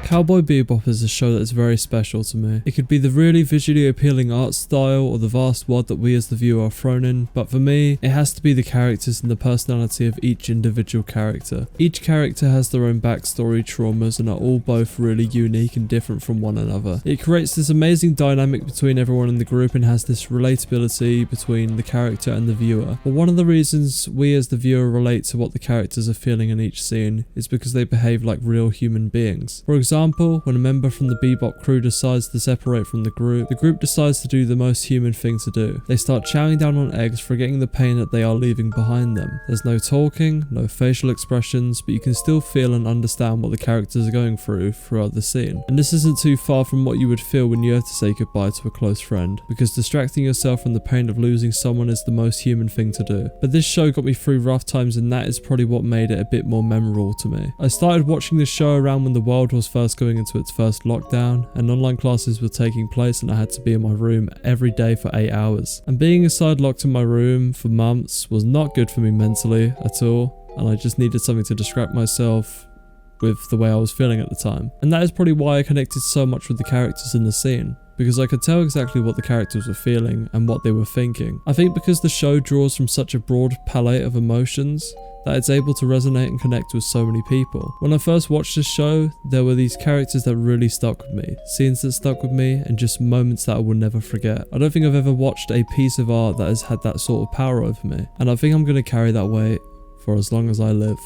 Cowboy Bebop is a show that is very special to me. It could be the really visually appealing art style or the vast world that we as the viewer are thrown in, but for me, it has to be the characters and the personality of each individual character. Each character has their own backstory, traumas, and are all both really unique and different from one another. It creates this amazing dynamic between everyone in the group and has this relatability between the character and the viewer. But one of the reasons we as the viewer relate to what the characters are feeling in each scene is because they behave like real human beings. For example, when a member from the Bebop crew decides to separate from the group decides to do the most human thing to do. They start chowing down on eggs, forgetting the pain that they are leaving behind them. There's no talking, no facial expressions, but you can still feel and understand what the characters are going through throughout the scene. And this isn't too far from what you would feel when you have to say goodbye to a close friend, because distracting yourself from the pain of losing someone is the most human thing to do. But this show got me through rough times, and that is probably what made it a bit more memorable to me. I started watching this show around when the world was first going into its first lockdown, and online classes were taking place, and I had to be in my room every day for 8 hours. And being inside locked in my room for months was not good for me mentally at all, and I just needed something to distract myself with the way I was feeling at the time. And that is probably why I connected so much with the characters in the scene, because I could tell exactly what the characters were feeling and what they were thinking. I think because the show draws from such a broad palette of emotions, that it's able to resonate and connect with so many people. When I first watched this show, there were these characters that really stuck with me, scenes that stuck with me, and just moments that I will never forget. I don't think I've ever watched a piece of art that has had that sort of power over me, and I think I'm going to carry that weight for as long as I live.